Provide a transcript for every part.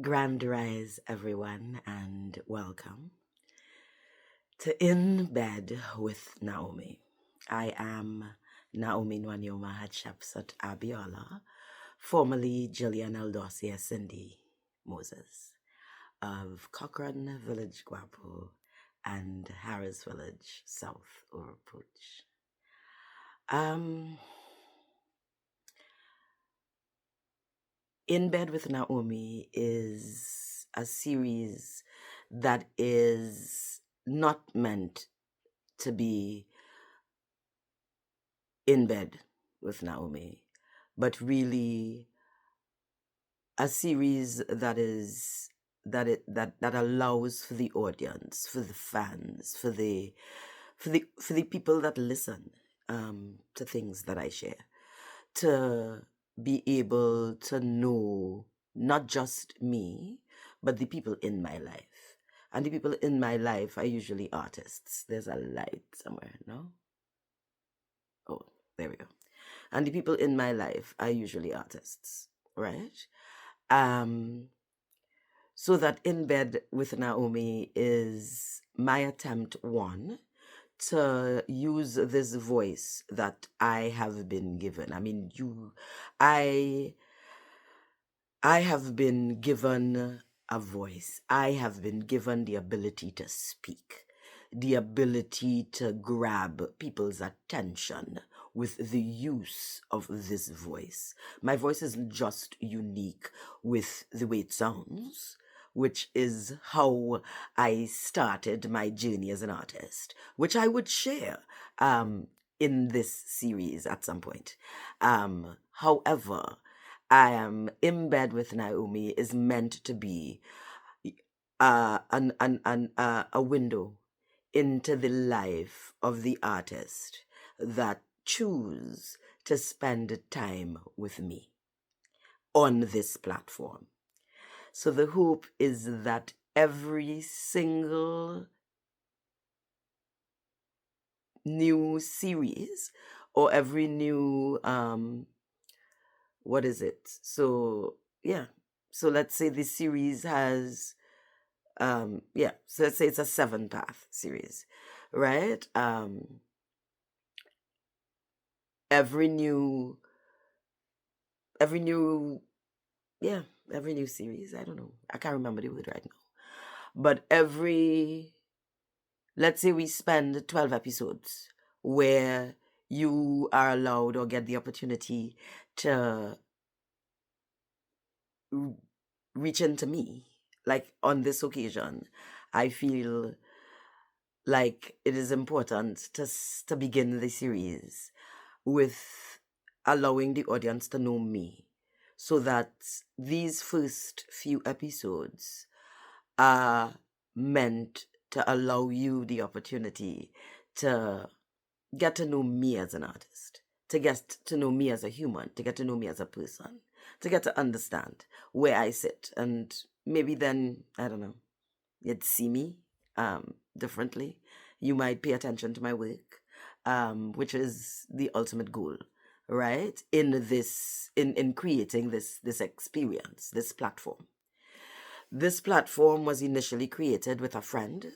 Grand rise, everyone, and welcome to In Bed with Naomi. I am Naomi Nwanyoma Hatshepsut Abiola, formerly Jillian Eldosia Cindy Moses of Cochrane Village, Guapo, and Harris Village, South Urupuch. In Bed with Naomi is a series that is not meant to be in bed with Naomi, but really a series that allows for the audience, for the fans, for the people that listen to things that I share, to be able to know not just me, but the people in my life. And the people in my life are usually artists. There's a light somewhere, no? Oh, there we go. And the people in my life are usually artists, right? So that In Bed with Naomi is my attempt, one, to use this voice that I have been given. I mean, I have been given a voice. I have been given the ability to speak, the ability to grab people's attention with the use of this voice. My voice isn't just unique with the way it sounds, which is how I started my journey as an artist, which I would share in this series at some point. However, I am In Bed with Naomi is meant to be a window into the life of the artist that choose to spend time with me on this platform. So the hope is that every single new series or every new what is it? So yeah. So let's say the series has so let's say it's a 7-path series, right? Every new every new yeah, every new series, I don't know. I can't remember the word right now. But let's say we spend 12 episodes where you are allowed or get the opportunity to reach into me. Like on this occasion, I feel like it is important to begin the series with allowing the audience to know me, so that these first few episodes are meant to allow you the opportunity to get to know me as an artist, to get to know me as a human, to get to know me as a person, to get to understand where I sit. And maybe then, I don't know, you'd see me differently. You might pay attention to my work, which is the ultimate goal, right? In creating this experience, this platform. This platform was initially created with a friend.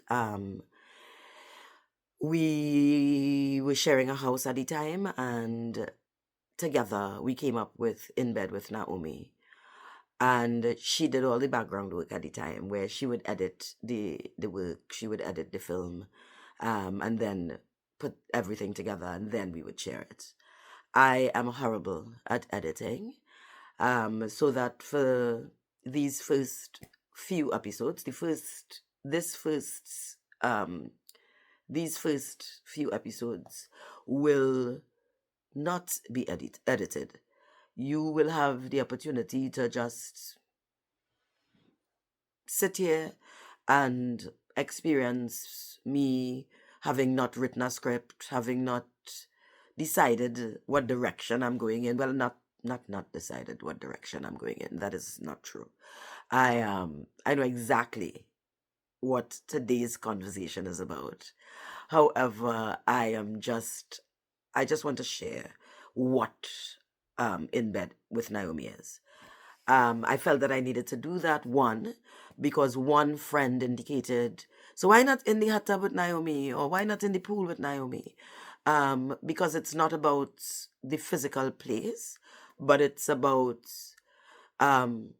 We were sharing a house at the time, and together we came up with In Bed with Naomi. And she did all the background work at the time, where she would edit the work, she would edit the film, and then put everything together, and then we would share it. I am horrible at editing, so that for these first few episodes, these first few episodes will not be edited. You will have the opportunity to just sit here and experience me having not written a script, having not decided what direction I'm going in. Well, not decided what direction I'm going in. That is not true. I know exactly what today's conversation is about. However, I just want to share what In Bed with Naomi is. I felt that I needed to do that. One, because one friend indicated, so why not in the hot tub with Naomi, or why not in the pool with Naomi? Because it's not about the physical place, but it's about um,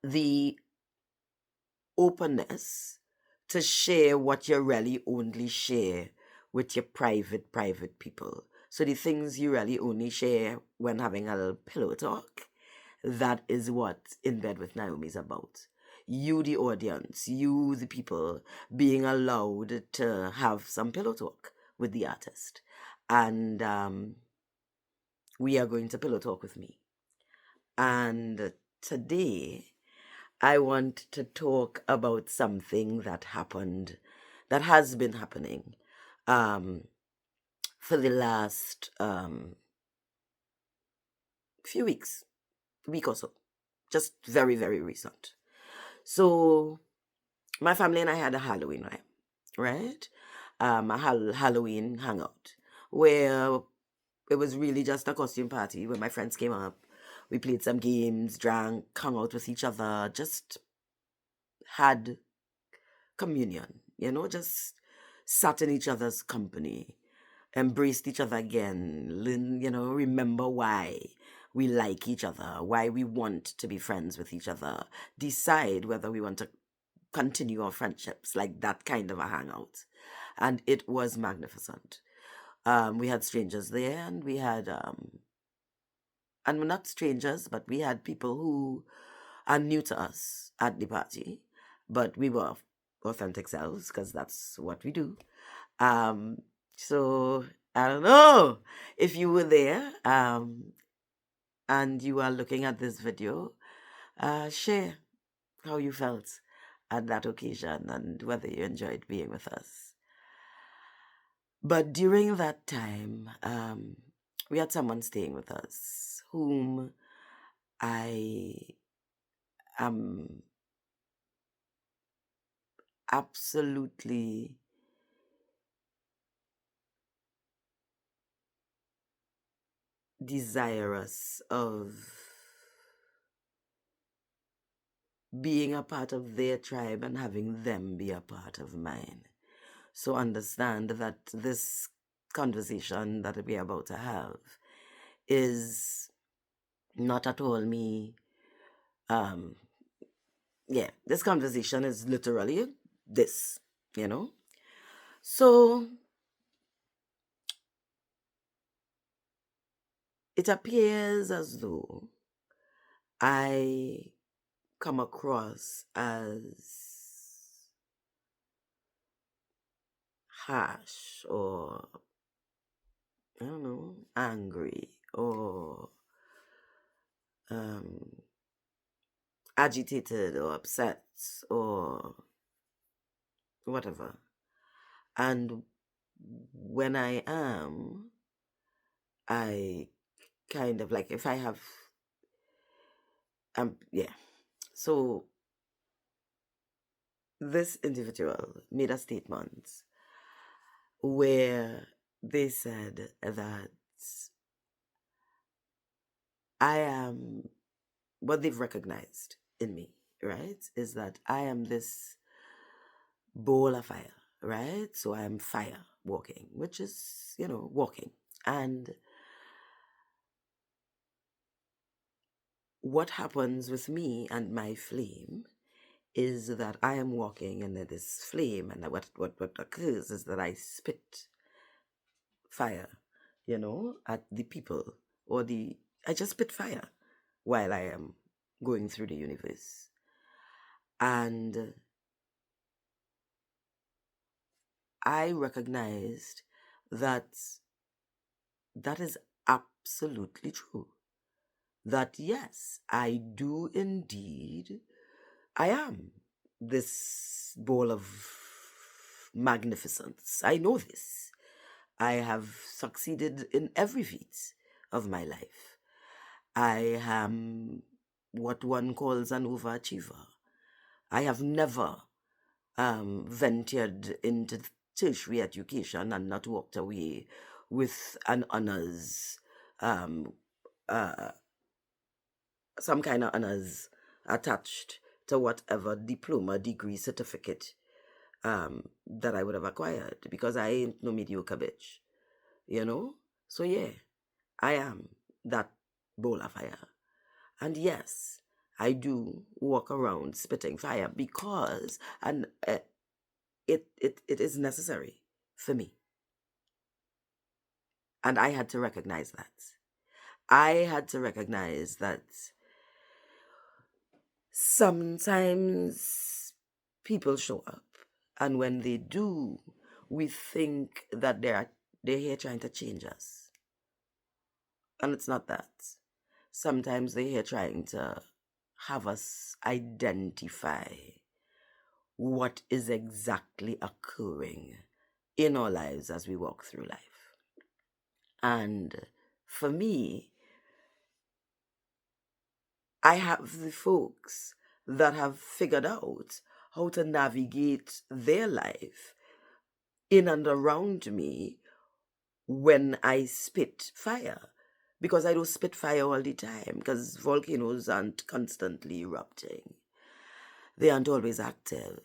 the openness to share what you really only share with your private people. So the things you really only share when having a little pillow talk, that is what In Bed with Naomi is about. You, the audience, you, the people, being allowed to have some pillow talk with the artist. And we are going to pillow talk with me. And today, I want to talk about something that happened, that has been happening um, for the last few weeks, week or so, just very, very recent. So, my family and I had a Halloween, right? A Halloween hangout where it was really just a costume party where my friends came up. We played some games, drank, hung out with each other, just had communion, just sat in each other's company, embraced each other again, remember why we like each other, why we want to be friends with each other, decide whether we want to continue our friendships, like that kind of a hangout. And it was magnificent. We had strangers there, and we had, and we're not strangers, but we had people who are new to us at the party, but we were authentic selves because that's what we do. So I don't know if you were there, and you are looking at this video, share how you felt at that occasion and whether you enjoyed being with us. But during that time, we had someone staying with us whom I am absolutely desirous of being a part of their tribe and having them be a part of mine. So understand that this conversation that we're about to have is not at all me. Um, this conversation is literally this, you know. So it appears as though I come across as harsh, or I don't know, angry, or um, agitated or upset or whatever. And when I am, I kind of like, if I have, yeah. So this individual made a statement where they said that I am, what they've recognized in me, right, is that I am this bowl of fire, right? So I am fire walking, which is, walking. And what happens with me and my flame is that I am walking in this flame, and what occurs is that I spit fire, at the people, or I just spit fire while I am going through the universe. And I recognized that that is absolutely true. That yes, I do indeed, I am this ball of magnificence. I know this. I have succeeded in every feat of my life. I am what one calls an overachiever. I have never ventured into tertiary education and not walked away with an honors um, uh, some kind of honors attached to whatever diploma, degree, certificate that I would have acquired, because I ain't no mediocre bitch, you know? So yeah, I am that bowl of fire. And yes, I do walk around spitting fire because, and it is necessary for me. And I had to recognize that. I had to recognize that sometimes people show up, and when they do, we think that they're here trying to change us. And it's not that. Sometimes they're here trying to have us identify what is exactly occurring in our lives as we walk through life. And for me, I have the folks that have figured out how to navigate their life in and around me when I spit fire. Because I don't spit fire all the time, because volcanoes aren't constantly erupting. They aren't always active.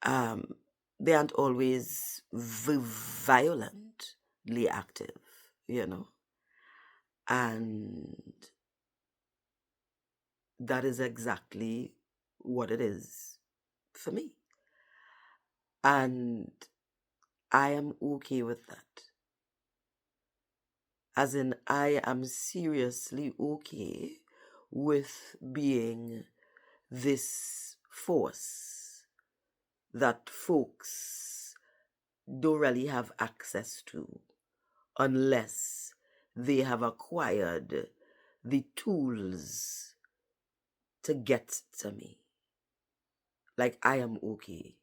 Um, they aren't always violently active, you know. And that is exactly what it is for me. And I am okay with that. As in, I am seriously okay with being this force that folks don't really have access to unless they have acquired the tools to get to me. Like, I am okay.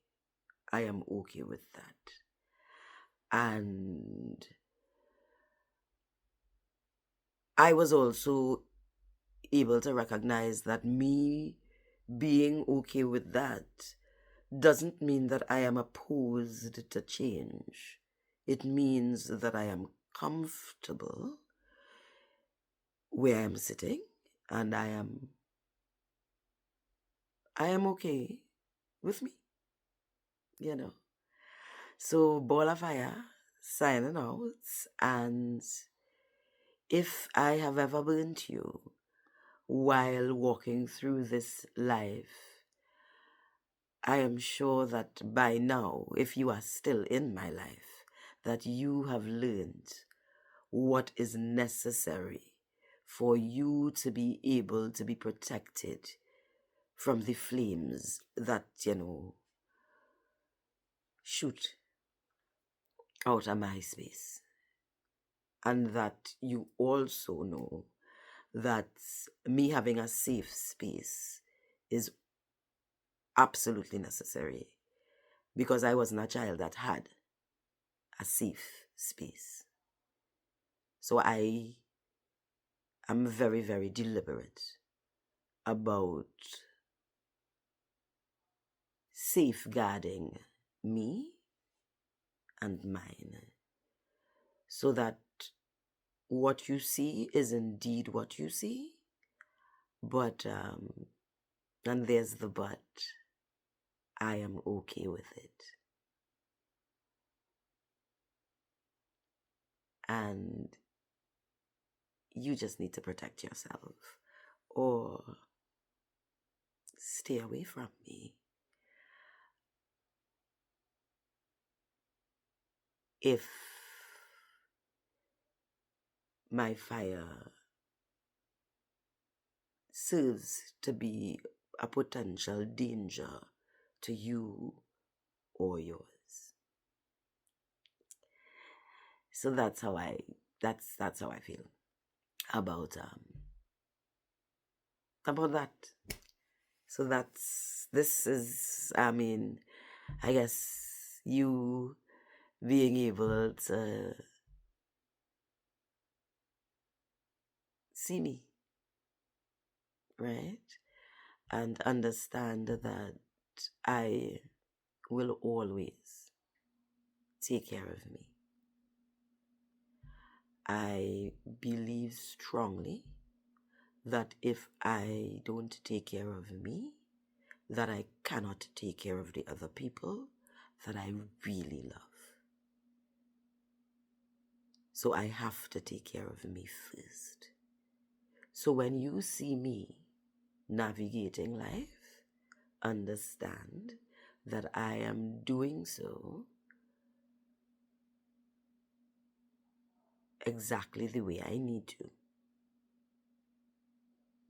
I am okay with that. And I was also able to recognize that me being okay with that doesn't mean that I am opposed to change. It means that I am comfortable where I'm sitting, and I am okay with me, you know. So Ball of Fire signing out, and if I have ever burnt you while walking through this life, I am sure that by now, if you are still in my life, that you have learned what is necessary for you to be able to be protected from the flames that, shoot out of my space. And that you also know that me having a safe space is absolutely necessary, because I wasn't a child that had a safe space. So I am very, very deliberate about safeguarding me and mine, so that what you see is indeed what you see. But, and there's the but, I am okay with it. And you just need to protect yourself or stay away from me if my fire serves to be a potential danger to you or yours. So that's how I feel about that. So this is, I mean, I guess you being able to see me, right? And understand that I will always take care of me. I believe strongly that if I don't take care of me, that I cannot take care of the other people that I really love. So I have to take care of me first. So when you see me navigating life, understand that I am doing so exactly the way I need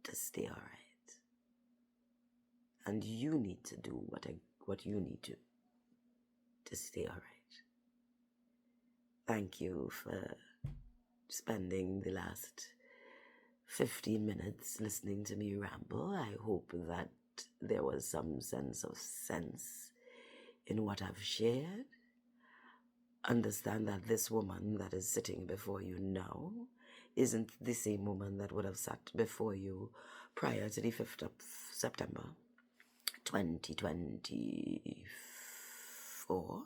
to stay all right. And you need to do what you need to stay all right. Thank you for spending the last 15 minutes listening to me ramble. I hope that there was some sense of sense in what I've shared. Understand that this woman that is sitting before you now isn't the same woman that would have sat before you prior to the 5th of September 2024,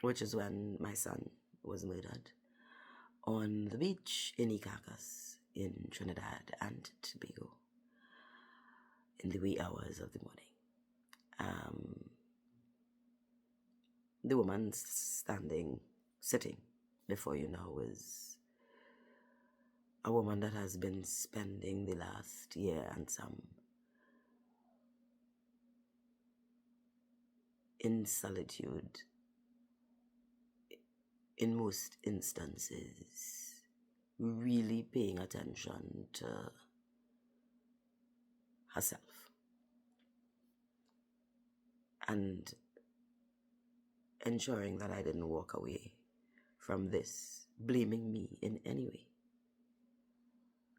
which is when my son was murdered on the beach in Icacos in Trinidad and Tobago in the wee hours of the morning. The woman sitting before you now is a woman that has been spending the last year and some in solitude, in most instances, really paying attention to herself and ensuring that I didn't walk away from this blaming me in any way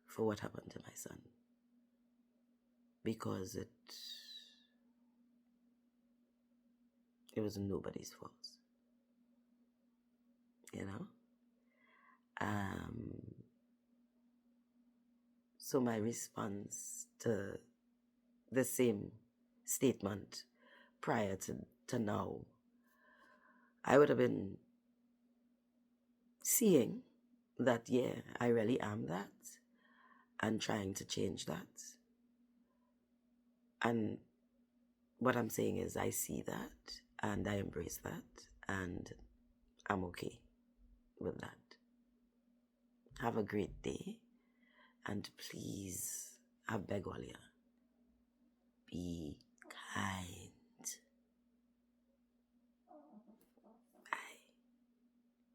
for what happened to my son, because it was nobody's fault, you know. So my response to the same statement prior to now, I would have been seeing that, yeah, I really am that, and trying to change that. And what I'm saying is I see that and I embrace that and I'm okay with that. Have a great day, and please, I beg all you, be kind.